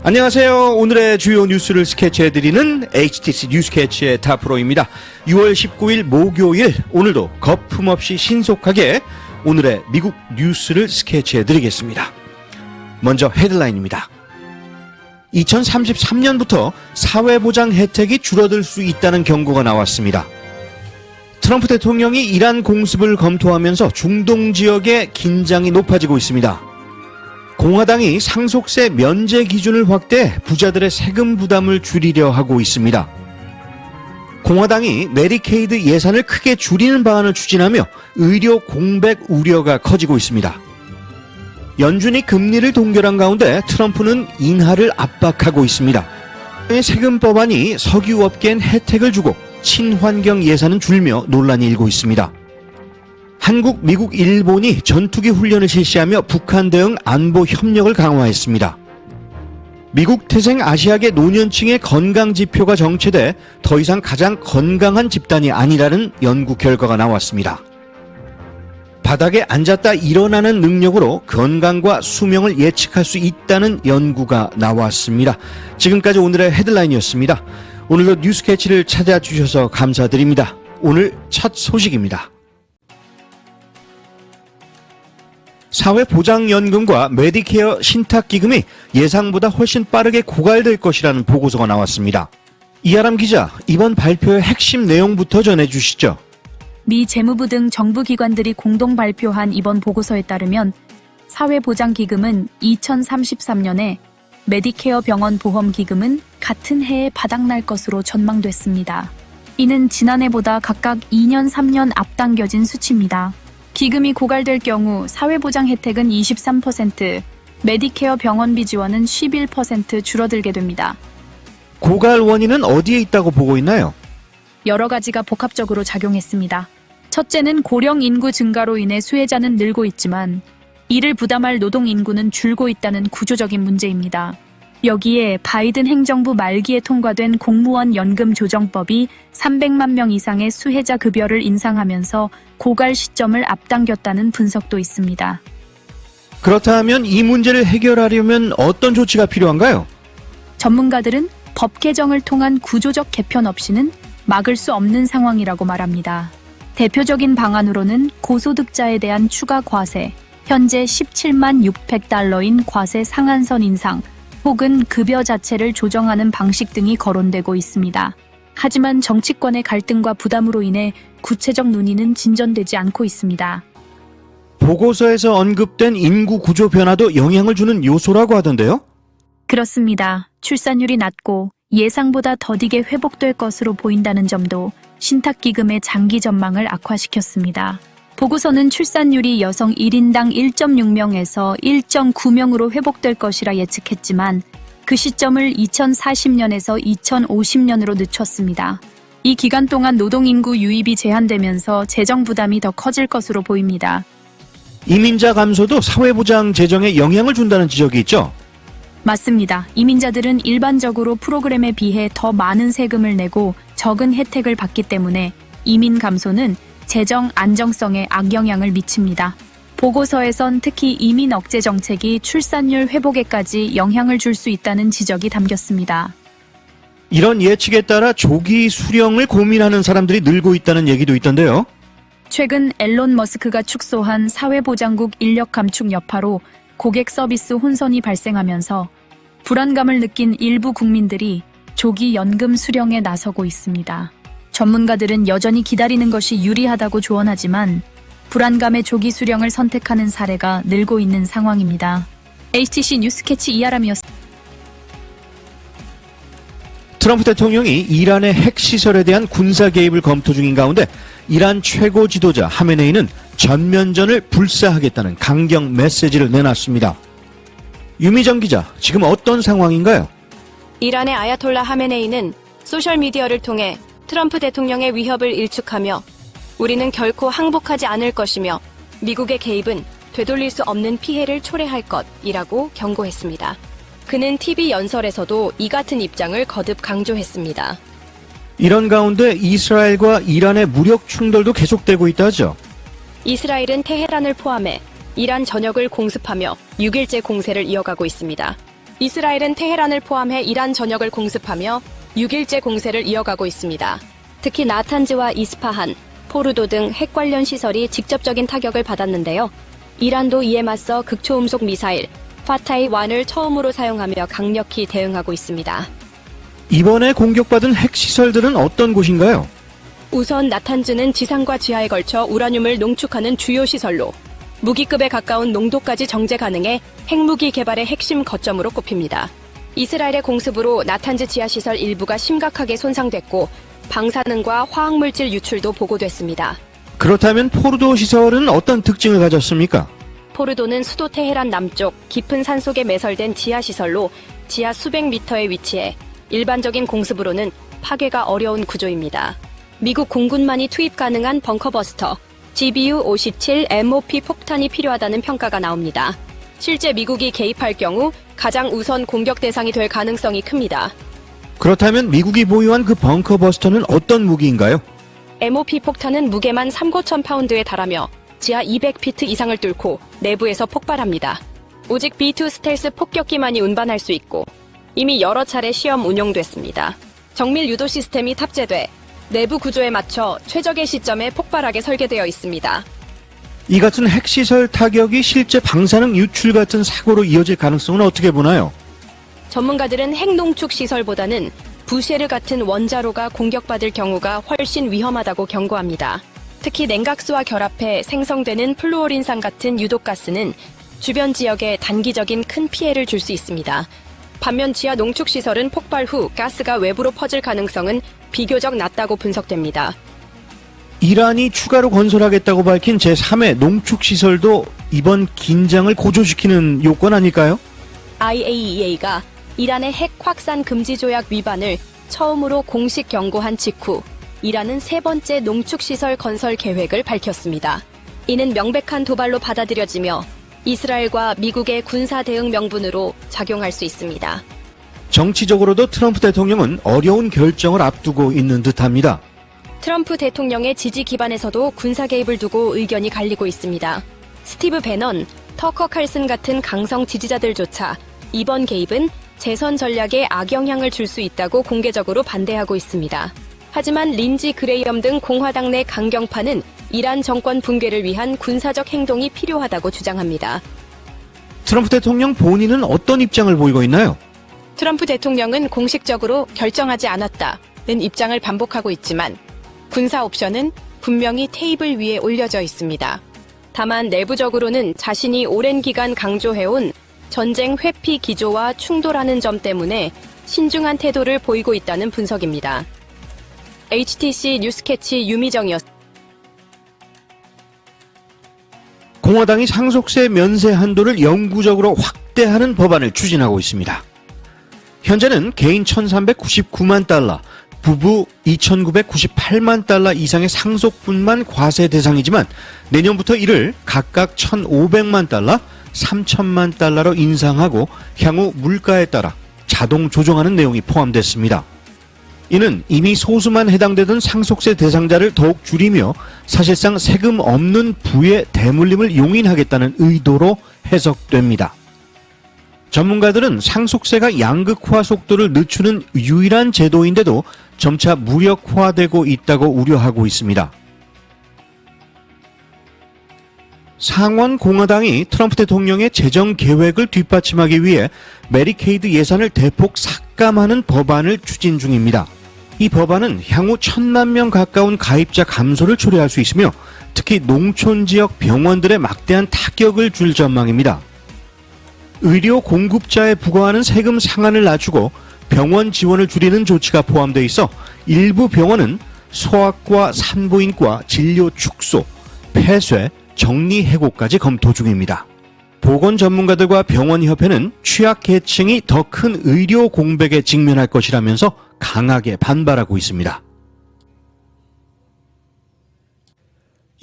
안녕하세요. 오늘의 주요 뉴스를 스케치해드리는 HTC 뉴스캐치의 타프로입니다. 6월 19일 목요일, 오늘도 거품없이 신속하게 오늘의 미국 뉴스를 스케치해드리겠습니다. 먼저 헤드라인입니다. 2033년부터 사회보장 혜택이 줄어들 수 있다는 경고가 나왔습니다. 트럼프 대통령이 이란 공습을 검토하면서 중동 지역의 긴장이 높아지고 있습니다. 공화당이 상속세 면제 기준을 확대해 부자들의 세금 부담을 줄이려 하고 있습니다. 공화당이 메디케이드 예산을 크게 줄이는 방안을 추진하며 의료 공백 우려가 커지고 있습니다. 연준이 금리를 동결한 가운데 트럼프는 인하를 압박하고 있습니다. 세금 법안이 석유업계엔 혜택을 주고 친환경 예산은 줄며 논란이 일고 있습니다. 한국, 미국, 일본이 전투기 훈련을 실시하며 북한 대응 안보 협력을 강화했습니다. 미국 태생 아시아계 노년층의 건강 지표가 정체돼 더 이상 가장 건강한 집단이 아니라는 연구 결과가 나왔습니다. 바닥에 앉았다 일어나는 능력으로 건강과 수명을 예측할 수 있다는 연구가 나왔습니다. 지금까지 오늘의 헤드라인이었습니다. 오늘도 뉴스캐치를 찾아주셔서 감사드립니다. 오늘 첫 소식입니다. 사회보장연금과 메디케어 신탁기금이 예상보다 훨씬 빠르게 고갈될 것이라는 보고서가 나왔습니다. 이하람 기자, 이번 발표의 핵심 내용부터 전해주시죠. 미 재무부 등 정부 기관들이 공동 발표한 이번 보고서에 따르면 사회보장기금은 2033년에 메디케어 병원 보험기금은 같은 해에 바닥날 것으로 전망됐습니다. 이는 지난해보다 각각 2년, 3년 앞당겨진 수치입니다. 기금이 고갈될 경우 사회보장 혜택은 23%, 메디케어 병원비 지원은 11% 줄어들게 됩니다. 고갈 원인은 어디에 있다고 보고 있나요? 여러 가지가 복합적으로 작용했습니다. 첫째는 고령 인구 증가로 인해 수혜자는 늘고 있지만 이를 부담할 노동 인구는 줄고 있다는 구조적인 문제입니다. 여기에 바이든 행정부 말기에 통과된 공무원 연금 조정법이 300만 명 이상의 수혜자 급여를 인상하면서 고갈 시점을 앞당겼다는 분석도 있습니다. 그렇다면 이 문제를 해결하려면 어떤 조치가 필요한가요? 전문가들은 법 개정을 통한 구조적 개편 없이는 막을 수 없는 상황이라고 말합니다. 대표적인 방안으로는 고소득자에 대한 추가 과세, 현재 17만 600달러인 과세 상한선 인상, 혹은 급여 자체를 조정하는 방식 등이 거론되고 있습니다. 하지만 정치권의 갈등과 부담으로 인해 구체적 논의는 진전되지 않고 있습니다. 보고서에서 언급된 인구 구조 변화도 영향을 주는 요소라고 하던데요? 그렇습니다. 출산율이 낮고 예상보다 더디게 회복될 것으로 보인다는 점도 신탁기금의 장기 전망을 악화시켰습니다. 보고서는 출산율이 여성 1인당 1.6명에서 1.9명으로 회복될 것이라 예측했지만 그 시점을 2040년에서 2050년으로 늦췄습니다. 이 기간 동안 노동인구 유입이 제한되면서 재정 부담이 더 커질 것으로 보입니다. 이민자 감소도 사회보장 재정에 영향을 준다는 지적이 있죠? 맞습니다. 이민자들은 일반적으로 프로그램에 비해 더 많은 세금을 내고 적은 혜택을 받기 때문에 이민 감소는 재정 안정성에 악영향을 미칩니다. 보고서에선 특히 이민 억제 정책이 출산율 회복에까지 영향을 줄 수 있다는 지적이 담겼습니다. 이런 예측에 따라 조기 수령을 고민하는 사람들이 늘고 있다는 얘기도 있던데요. 최근 앨런 머스크가 축소한 사회보장국 인력 감축 여파로 고객 서비스 혼선이 발생하면서 불안감을 느낀 일부 국민들이 조기 연금 수령에 나서고 있습니다. 전문가들은 여전히 기다리는 것이 유리하다고 조언하지만 불안감의 조기 수령을 선택하는 사례가 늘고 있는 상황입니다. HTC 뉴스캐치 이하람이었습니다. 트럼프 대통령이 이란의 핵시설에 대한 군사 개입을 검토 중인 가운데 이란 최고 지도자 하메네이는 전면전을 불사하겠다는 강경 메시지를 내놨습니다. 유미정 기자, 지금 어떤 상황인가요? 이란의 아야톨라 하메네이는 소셜미디어를 통해 트럼프 대통령의 위협을 일축하며 우리는 결코 항복하지 않을 것이며 미국의 개입은 되돌릴 수 없는 피해를 초래할 것이라고 경고했습니다. 그는 TV 연설에서도 이 같은 입장을 거듭 강조했습니다. 이런 가운데 이스라엘과 이란의 무력 충돌도 계속되고 있다죠. 이스라엘은 테헤란을 포함해 이란 전역을 공습하며 6일째 공세를 이어가고 있습니다. 이스라엘은 테헤란을 포함해 이란 전역을 공습하며 6일째 공세를 이어가고 있습니다. 특히 나탄즈와 이스파한, 포르도 등 핵 관련 시설이 직접적인 타격을 받았는데요. 이란도 이에 맞서 극초음속 미사일 파타이-1을 처음으로 사용하며 강력히 대응하고 있습니다. 이번에 공격받은 핵시설들은 어떤 곳인가요? 우선 나탄즈는 지상과 지하에 걸쳐 우라늄을 농축하는 주요 시설로 무기급에 가까운 농도까지 정제 가능해 핵무기 개발의 핵심 거점으로 꼽힙니다. 이스라엘의 공습으로 나탄즈 지하시설 일부가 심각하게 손상됐고 방사능과 화학물질 유출도 보고됐습니다. 그렇다면 포르도 시설은 어떤 특징을 가졌습니까? 포르도는 수도 테헤란 남쪽 깊은 산속에 매설된 지하시설로 지하 수백 미터에 위치해 일반적인 공습으로는 파괴가 어려운 구조입니다. 미국 공군만이 투입 가능한 벙커버스터 GBU-57 MOP 폭탄이 필요하다는 평가가 나옵니다. 실제 미국이 개입할 경우 가장 우선 공격 대상이 될 가능성이 큽니다. 그렇다면 미국이 보유한 그 벙커버스터는 어떤 무기인가요? MOP 폭탄은 무게만 3,9,000파운드에 달하며 지하 200피트 이상을 뚫고 내부에서 폭발합니다. 오직 B2 스텔스 폭격기만이 운반할 수 있고 이미 여러 차례 시험 운용됐습니다. 정밀 유도 시스템이 탑재돼 내부 구조에 맞춰 최적의 시점에 폭발하게 설계되어 있습니다. 이 같은 핵시설 타격이 실제 방사능 유출 같은 사고로 이어질 가능성은 어떻게 보나요? 전문가들은 핵농축 시설보다는 부쉐르 같은 원자로가 공격받을 경우가 훨씬 위험하다고 경고합니다. 특히 냉각수와 결합해 생성되는 플루오린산 같은 유독가스는 주변 지역에 단기적인 큰 피해를 줄 수 있습니다. 반면 지하 농축 시설은 폭발 후 가스가 외부로 퍼질 가능성은 비교적 낮다고 분석됩니다. 이란이 추가로 건설하겠다고 밝힌 제3의 농축시설도 이번 긴장을 고조시키는 요건 아닐까요? IAEA가 이란의 핵 확산 금지 조약 위반을 처음으로 공식 경고한 직후 이란은 세 번째 농축시설 건설 계획을 밝혔습니다. 이는 명백한 도발로 받아들여지며 이스라엘과 미국의 군사 대응 명분으로 작용할 수 있습니다. 정치적으로도 트럼프 대통령은 어려운 결정을 앞두고 있는 듯합니다. 트럼프 대통령의 지지 기반에서도 군사 개입을 두고 의견이 갈리고 있습니다. 스티브 배넌, 터커 칼슨 같은 강성 지지자들조차 이번 개입은 재선 전략에 악영향을 줄 수 있다고 공개적으로 반대하고 있습니다. 하지만 린지 그레이엄 등 공화당 내 강경파는 이란 정권 붕괴를 위한 군사적 행동이 필요하다고 주장합니다. 트럼프 대통령 본인은 어떤 입장을 보이고 있나요? 트럼프 대통령은 공식적으로 결정하지 않았다는 입장을 반복하고 있지만 군사 옵션은 분명히 테이블 위에 올려져 있습니다. 다만 내부적으로는 자신이 오랜 기간 강조해온 전쟁 회피 기조와 충돌하는 점 때문에 신중한 태도를 보이고 있다는 분석입니다. HTC 뉴스캐치 유미정이었습니다. 공화당이 상속세 면세 한도를 영구적으로 확대하는 법안을 추진하고 있습니다. 현재는 개인 1,399만 달러, 부부 2,998만 달러 이상의 상속분만 과세 대상이지만 내년부터 이를 각각 1,500만 달러, 3,000만 달러로 인상하고 향후 물가에 따라 자동 조정하는 내용이 포함됐습니다. 이는 이미 소수만 해당되던 상속세 대상자를 더욱 줄이며 사실상 세금 없는 부의 대물림을 용인하겠다는 의도로 해석됩니다. 전문가들은 상속세가 양극화 속도를 늦추는 유일한 제도인데도 점차 무력화되고 있다고 우려하고 있습니다. 상원 공화당이 트럼프 대통령의 재정 계획을 뒷받침하기 위해 메디케이드 예산을 대폭 삭감하는 법안을 추진 중입니다. 이 법안은 향후 1,000만 명 가까운 가입자 감소를 초래할 수 있으며 특히 농촌 지역 병원들의 막대한 타격을 줄 전망입니다. 의료 공급자에 부과하는 세금 상한을 낮추고 병원 지원을 줄이는 조치가 포함되어 있어 일부 병원은 소아과 산부인과 진료 축소, 폐쇄, 정리해고까지 검토 중입니다. 보건 전문가들과 병원협회는 취약계층이 더 큰 의료 공백에 직면할 것이라면서 강하게 반발하고 있습니다.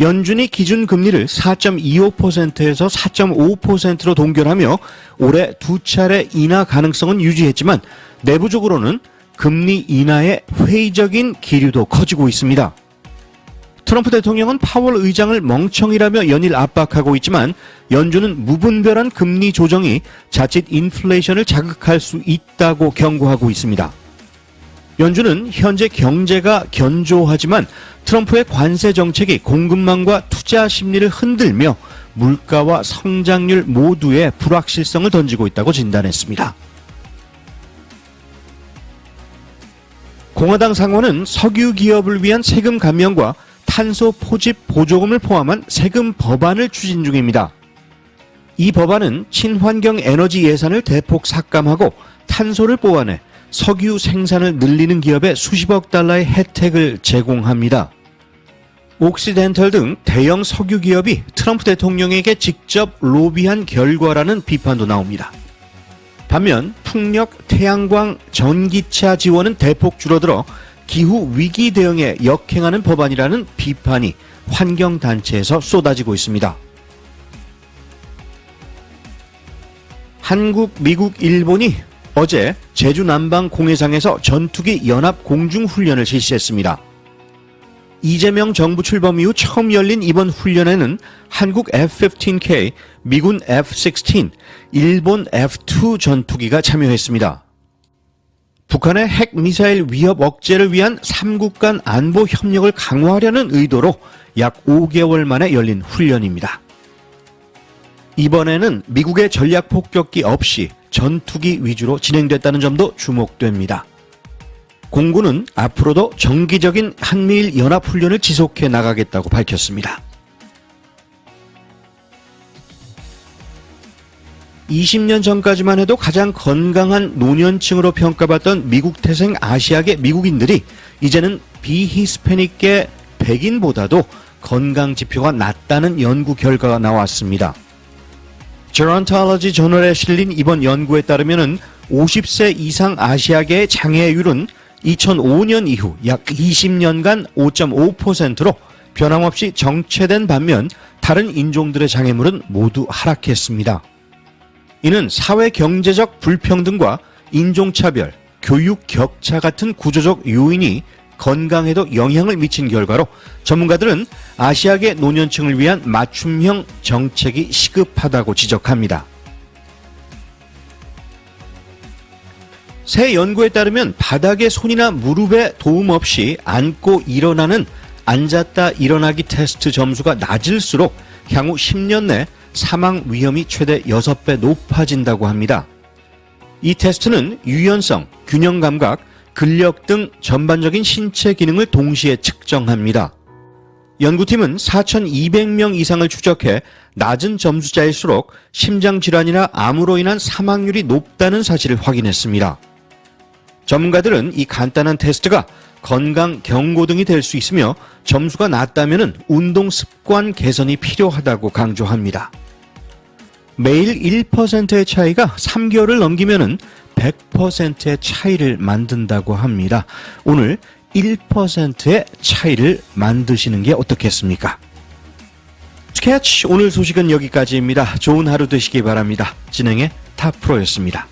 연준이 기준금리를 4.25%에서 4.5%로 동결하며 올해 두 차례 인하 가능성은 유지했지만 내부적으로는 금리 인하의 회의적인 기류도 커지고 있습니다. 트럼프 대통령은 파월 의장을 멍청이라며 연일 압박하고 있지만 연준은 무분별한 금리 조정이 자칫 인플레이션을 자극할 수 있다고 경고하고 있습니다. 연준은 현재 경제가 견조하지만 트럼프의 관세 정책이 공급망과 투자 심리를 흔들며 물가와 성장률 모두에 불확실성을 던지고 있다고 진단했습니다. 공화당 상원은 석유 기업을 위한 세금 감면과 탄소 포집 보조금을 포함한 세금 법안을 추진 중입니다. 이 법안은 친환경 에너지 예산을 대폭 삭감하고 탄소를 뽑아내 석유 생산을 늘리는 기업에 수십억 달러의 혜택을 제공합니다. 옥시덴털 등 대형 석유 기업이 트럼프 대통령에게 직접 로비한 결과라는 비판도 나옵니다. 반면 풍력, 태양광, 전기차 지원은 대폭 줄어들어 기후 위기 대응에 역행하는 법안이라는 비판이 환경단체에서 쏟아지고 있습니다. 한국, 미국, 일본이 어제 제주 남방 공해상에서 전투기 연합 공중훈련을 실시했습니다. 이재명 정부 출범 이후 처음 열린 이번 훈련에는 한국 F-15K, 미군 F-16, 일본 F-2 전투기가 참여했습니다. 북한의 핵미사일 위협 억제를 위한 3국 간 안보 협력을 강화하려는 의도로 약 5개월 만에 열린 훈련입니다. 이번에는 미국의 전략 폭격기 없이 전투기 위주로 진행됐다는 점도 주목됩니다. 공군은 앞으로도 정기적인 한미일 연합훈련을 지속해 나가겠다고 밝혔습니다. 20년 전까지만 해도 가장 건강한 노년층으로 평가받던 미국 태생 아시아계 미국인들이 이제는 비히스패닉계 백인보다도 건강 지표가 낮다는 연구 결과가 나왔습니다. Gerontology 저널에 실린 이번 연구에 따르면 50세 이상 아시아계의 장애율은 2005년 이후 약 20년간 5.5%로 변함없이 정체된 반면 다른 인종들의 장애물은 모두 하락했습니다. 이는 사회 경제적 불평등과 인종차별, 교육 격차 같은 구조적 요인이 건강에도 영향을 미친 결과로 전문가들은 아시아계 노년층을 위한 맞춤형 정책이 시급하다고 지적합니다. 새 연구에 따르면 바닥에 손이나 무릎에 도움 없이 앉고 일어나는 앉았다 일어나기 테스트 점수가 낮을수록 향후 10년 내 사망 위험이 최대 6배 높아진다고 합니다. 이 테스트는 유연성, 균형 감각, 근력 등 전반적인 신체 기능을 동시에 측정합니다. 연구팀은 4,200명 이상을 추적해 낮은 점수자일수록 심장질환이나 암으로 인한 사망률이 높다는 사실을 확인했습니다. 전문가들은 이 간단한 테스트가 건강 경고등이 될 수 있으며 점수가 낮다면 운동 습관 개선이 필요하다고 강조합니다. 매일 1%의 차이가 3개월을 넘기면 100%의 차이를 만든다고 합니다. 오늘 1%의 차이를 만드시는 게 어떻겠습니까? 스케치 오늘 소식은 여기까지입니다. 좋은 하루 되시기 바랍니다. 진행의 탑프로였습니다.